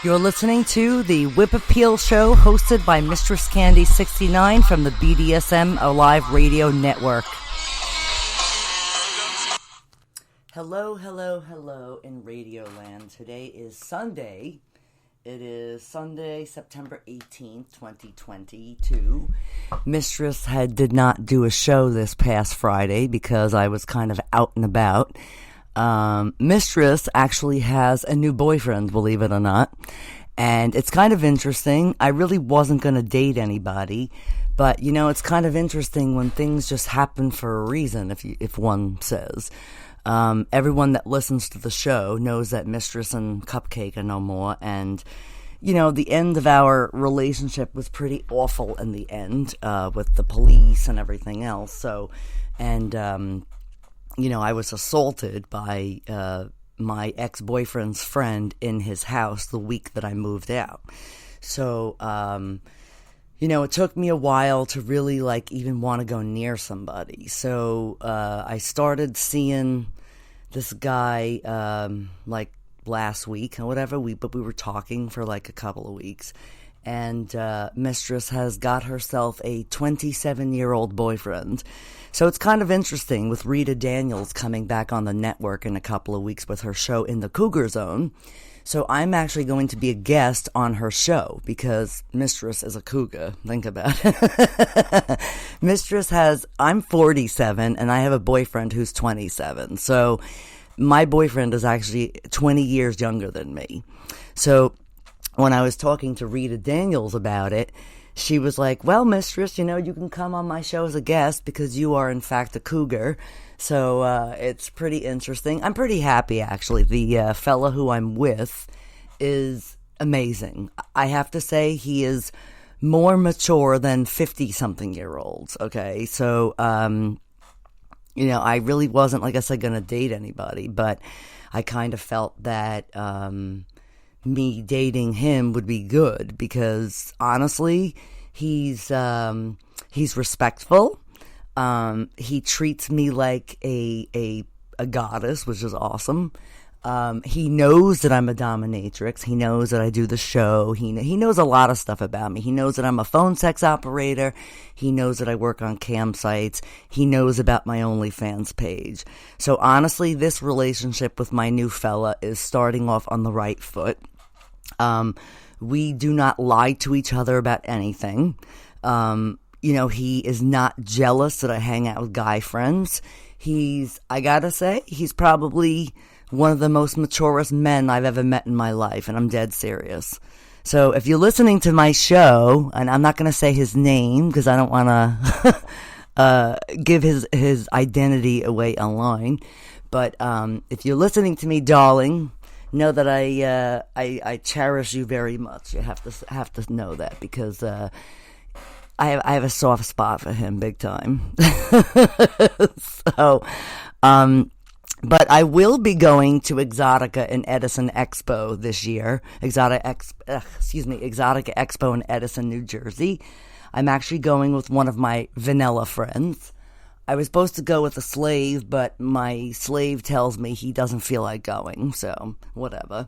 You're listening to the Whip Appeal Show hosted by MistressCandy69 from the BDSM Alive Radio Network. Hello, hello, hello in Radio Land. Today is Sunday. It is Sunday, September 18th, 2022. Mistress did not do a show this past Friday because I was kind of out and about. Mistress actually has a new boyfriend, believe it or not. And it's kind of interesting. I really wasn't going to date anybody. But, you know, it's kind of interesting when things just happen for a reason, if one says. Everyone that listens to the show knows that Mistress and Cupcake are no more. And, you know, the end of our relationship was pretty awful in the end, with the police and everything else. So, and, you know, I was assaulted by my ex-boyfriend's friend in his house the week that I moved out. So, you know, it took me a while to really, like, even want to go near somebody. So, I started seeing this guy, like, last week or whatever. But we were talking for, like, a couple of weeks. And Mistress has got herself a 27-year-old boyfriend. So it's kind of interesting with Rita Daniels coming back on the network in a couple of weeks with her show In the Cougar Zone. So I'm actually going to be a guest on her show because Mistress is a cougar. Think about it. I'm 47 and I have a boyfriend who's 27. So my boyfriend is actually 20 years younger than me. So when I was talking to Rita Daniels about it, she was like, well, Mistress, you know, you can come on my show as a guest because you are, in fact, a cougar. So it's pretty interesting. I'm pretty happy, actually. The fella who I'm with is amazing. I have to say he is more mature than 50-something-year-olds, okay? So, you know, I really wasn't, like I said, going to date anybody, but I kind of felt that me dating him would be good because honestly, he's respectful. He treats me like a goddess, which is awesome. He knows that I'm a dominatrix. He knows that I do the show. He knows a lot of stuff about me. He knows that I'm a phone sex operator. He knows that I work on campsites. He knows about my OnlyFans page. So honestly, this relationship with my new fella is starting off on the right foot. We do not lie to each other about anything. You know, he is not jealous that I hang out with guy friends. I gotta say, he's probably one of the most maturest men I've ever met in my life, and I'm dead serious. So if you're listening to my show, and I'm not gonna say his name because I don't want to give his identity away online, but if you're listening to me, darling, know that I cherish you very much. You have to know that because I have a soft spot for him, big time. So, but I will be going to EXXXOTICA and Edison Expo this year. EXXXOTICA Expo in Edison, New Jersey. I'm actually going with one of my vanilla friends. I was supposed to go with a slave, but my slave tells me he doesn't feel like going, so whatever.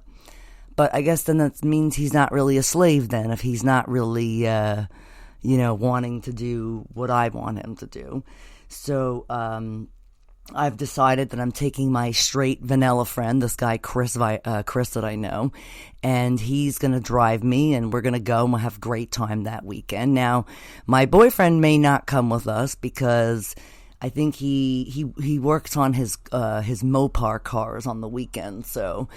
But I guess then that means he's not really a slave then, if he's not really, you know, wanting to do what I want him to do. So, I've decided that I'm taking my straight vanilla friend, this guy Chris that I know, and he's going to drive me, and we're going to go, and we'll have a great time that weekend. Now, my boyfriend may not come with us because I think he works on his Mopar cars on the weekend, so,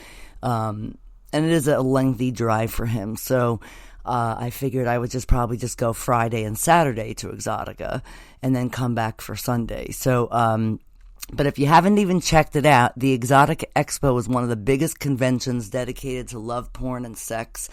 and it is a lengthy drive for him, so I figured I would probably just go Friday and Saturday to EXXXOTICA, and then come back for Sunday, so, but if you haven't even checked it out, the EXXXOTICA Expo is one of the biggest conventions dedicated to love, porn, and sex,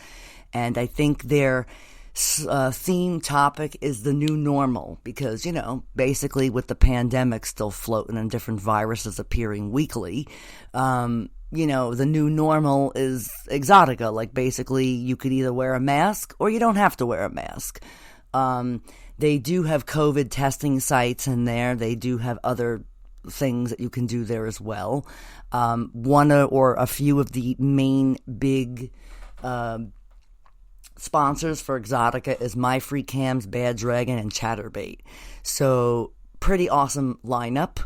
and I think their theme topic is the new normal because, you know, basically with the pandemic still floating and different viruses appearing weekly, you know, the new normal is EXXXOTICA. Like, basically, you could either wear a mask or you don't have to wear a mask. They do have COVID testing sites in there. They do have other things that you can do there as well. One or a few of the main big Sponsors for Exotica is My Free Cams, Bad Dragon, and Chatterbait. So, pretty awesome lineup.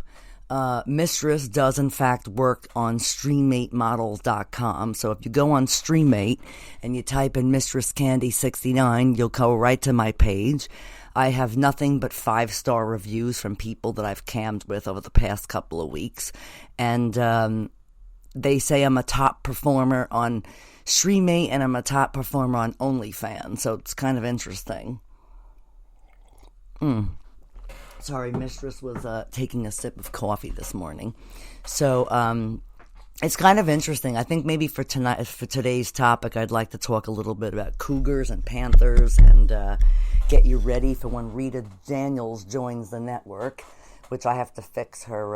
Mistress does in fact work on StreamMateModels.com. So if you go on StreamMate and you type in MistressCandy69, you'll go right to my page. I have nothing but 5-star reviews from people that I've cammed with over the past couple of weeks. And they say I'm a top performer on StreamMate and I'm a top performer on OnlyFans. So it's kind of interesting. Sorry, Mistress was taking a sip of coffee this morning. So it's kind of interesting. I think maybe for today's topic, I'd like to talk a little bit about cougars and panthers and get you ready for when Rita Daniels joins the network, which I have to fix her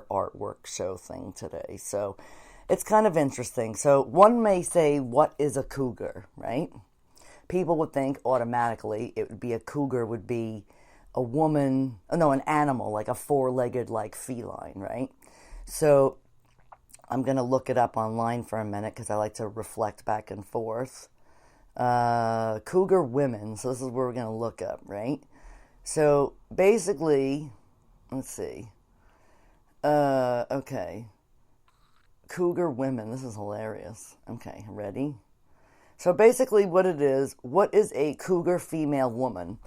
artwork show thing today. So it's kind of interesting. So one may say, what is a cougar, right? People would think automatically it would be a cougar would be a woman, no, an animal, like a 4-legged, like feline, right? So I'm going to look it up online for a minute because I like to reflect back and forth. Cougar women, so this is where we're going to look up, right? So basically, let's see. Okay. Cougar women, this is hilarious. Okay, ready? So basically what is a cougar female woman?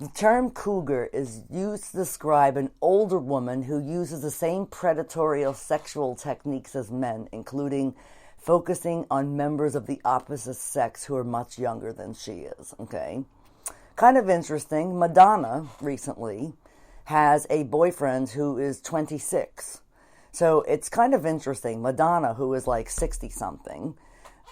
The term cougar is used to describe an older woman who uses the same predatory sexual techniques as men, including focusing on members of the opposite sex who are much younger than she is, okay? Kind of interesting, Madonna recently has a boyfriend who is 26. So it's kind of interesting. Madonna, who is like 60-something,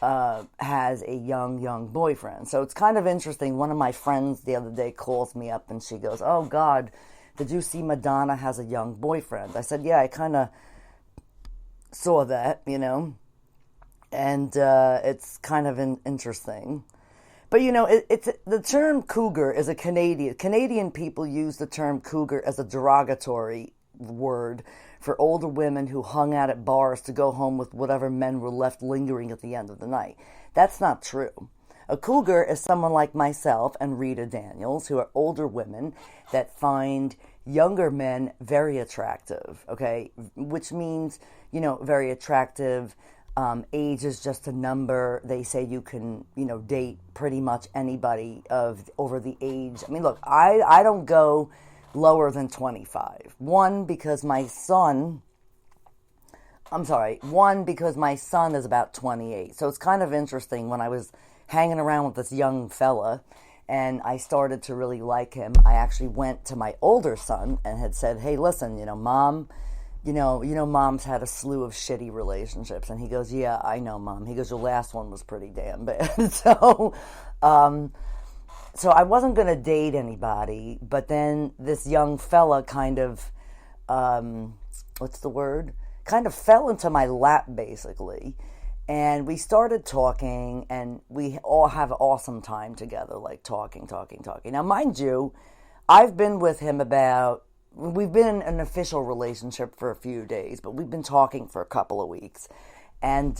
has a young boyfriend. So it's kind of interesting. One of my friends the other day calls me up and she goes, "Oh God, did you see Madonna has a young boyfriend?" I said, "Yeah, I kind of saw that, you know." And it's kind of interesting. But, you know, it's the term cougar is a Canadian people use the term cougar as a derogatory word for older women who hung out at bars to go home with whatever men were left lingering at the end of the night. That's not true. A cougar is someone like myself and Rita Daniels, who are older women that find younger men very attractive, okay? Which means, you know, very attractive. Age is just a number. They say you can, you know, date pretty much anybody over the age. I mean, look, I don't go lower than 25. One, because my son is about 28. So it's kind of interesting when I was hanging around with this young fella and I started to really like him. I actually went to my older son and had said, "Hey, listen, you know, Mom, you know, Mom's had a slew of shitty relationships." And he goes, "Yeah, I know, Mom." He goes, "Your last one was pretty damn bad." So I wasn't going to date anybody, but then this young fella kind of, kind of fell into my lap, basically. And we started talking, and we all have an awesome time together, like talking. Now, mind you, I've been with him we've been in an official relationship for a few days, but we've been talking for a couple of weeks. And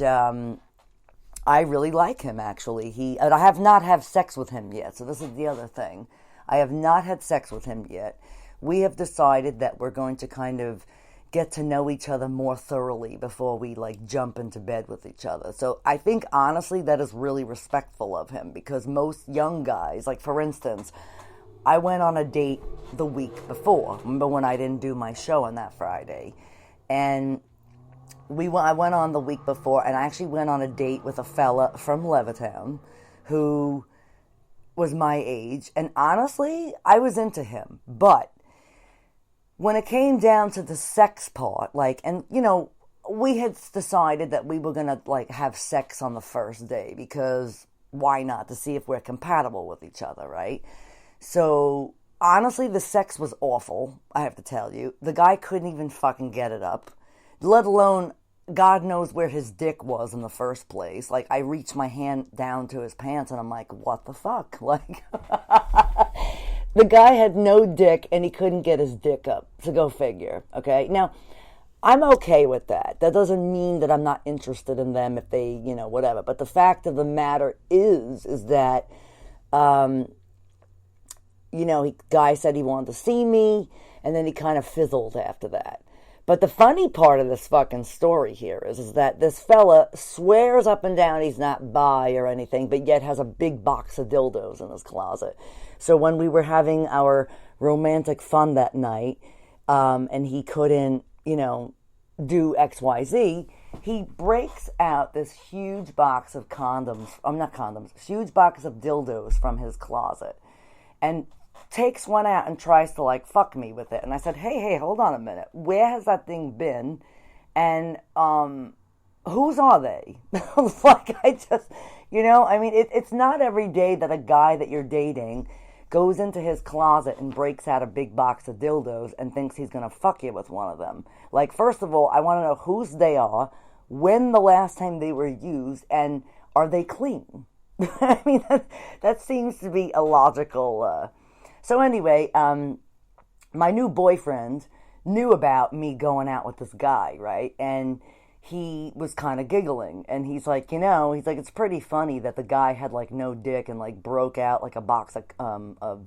I really like him, actually. And I have not had sex with him yet, so this is the other thing. I have not had sex with him yet. We have decided that we're going to kind of get to know each other more thoroughly before we, like, jump into bed with each other. So I think, honestly, that is really respectful of him, because most young guys, like, for instance, I went on a date the week before. Remember when I didn't do my show on that Friday? And I went on the week before, and I actually went on a date with a fella from Levittown who was my age. And honestly, I was into him. But when it came down to the sex part, like, and, you know, we had decided that we were going to, like, have sex on the first day because why not? To see if we're compatible with each other, right? So, honestly, the sex was awful, I have to tell you. The guy couldn't even fucking get it up, let alone God knows where his dick was in the first place. Like, I reached my hand down to his pants, and I'm like, what the fuck? Like, the guy had no dick, and he couldn't get his dick up. So go figure, okay? Now, I'm okay with that. That doesn't mean that I'm not interested in them if they, whatever. But the fact of the matter is that, guy said he wanted to see me, and then he kind of fizzled after that. But the funny part of this fucking story here is that this fella swears up and down he's not bi or anything, but yet has a big box of dildos in his closet. So when we were having our romantic fun that night, and he couldn't, do XYZ, he breaks out this huge box of huge box of dildos from his closet, and takes one out and tries to fuck me with it. And I said, hey, hold on a minute. Where has that thing been? And whose are they? It's not every day that a guy that you're dating goes into his closet and breaks out a big box of dildos and thinks he's going to fuck you with one of them. First of all, I want to know whose they are, when the last time they were used, and are they clean? That seems to be a logical... So anyway, my new boyfriend knew about me going out with this guy, right? And he was kind of giggling. And he's like, it's pretty funny that the guy had no dick and broke out a box of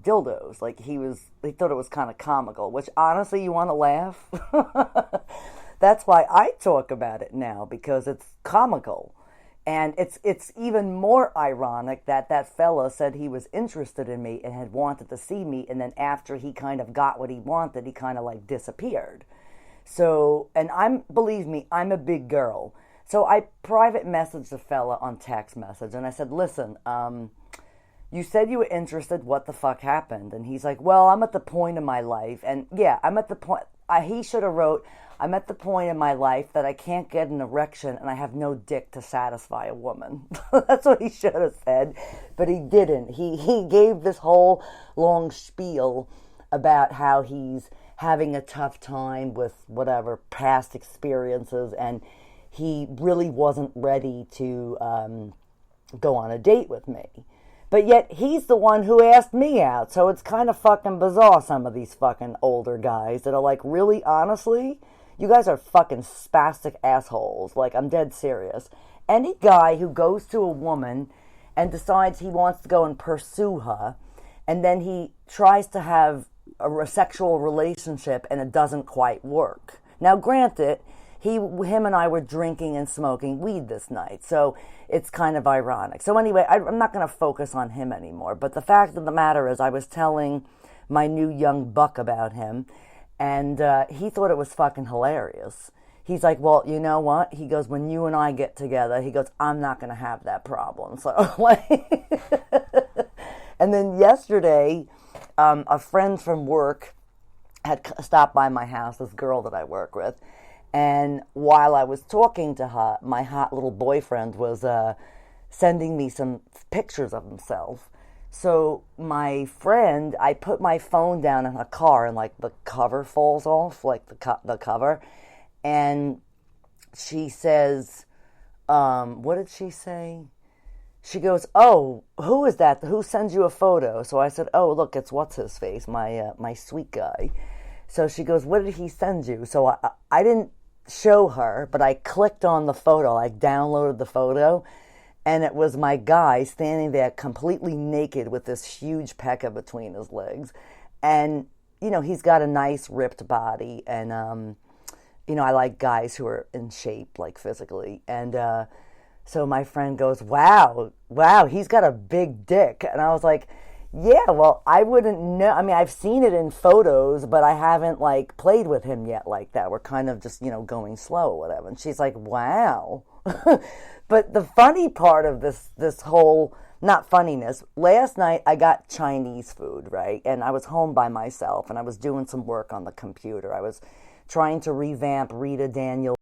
dildos. He thought it was kind of comical, which honestly, you want to laugh? That's why I talk about it now, because it's comical. And it's even more ironic that that fella said he was interested in me and had wanted to see me, and then after he kind of got what he wanted, he kind of disappeared. So, and believe me, I'm a big girl. So I private messaged the fella on text message, and I said, listen, you said you were interested, what the fuck happened? And he's like, well, I'm at the point in my life, and yeah, I'm at the point, he should have wrote, I'm at the point in my life that I can't get an erection and I have no dick to satisfy a woman. That's what he should have said, but he didn't. He gave this whole long spiel about how he's having a tough time with whatever past experiences, and he really wasn't ready to go on a date with me. But yet he's the one who asked me out, so it's kind of fucking bizarre, some of these fucking older guys that are really, honestly... You guys are fucking spastic assholes. I'm dead serious. Any guy who goes to a woman and decides he wants to go and pursue her, and then he tries to have a sexual relationship and it doesn't quite work. Now, granted, him and I were drinking and smoking weed this night, so it's kind of ironic. So anyway, I'm not going to focus on him anymore, but the fact of the matter is I was telling my new young buck about him, and he thought it was fucking hilarious. He's like, well, you know what? He goes, when you and I get together, he goes, I'm not going to have that problem. So, and then yesterday, a friend from work had stopped by my house, this girl that I work with. And while I was talking to her, my hot little boyfriend was sending me some pictures of himself. So my friend, I put my phone down in her car, and the cover falls off, the cover, and she says, what did she say? She goes, oh, who is that? Who sends you a photo? So I said, oh, look, it's what's his face, my sweet guy. So she goes, what did he send you? So I didn't show her, but I clicked on the photo, I downloaded the photo. And it was my guy standing there completely naked with this huge pecker between his legs. And, he's got a nice ripped body. And, I like guys who are in shape, physically. And so my friend goes, wow, he's got a big dick. And I was like, yeah, well, I wouldn't know. I mean, I've seen it in photos, but I haven't, played with him yet like that. We're kind of just, going slow or whatever. And she's like, wow. But the funny part of this whole, not funniness, last night I got Chinese food, right? And I was home by myself, and I was doing some work on the computer. I was trying to revamp Rita Daniels'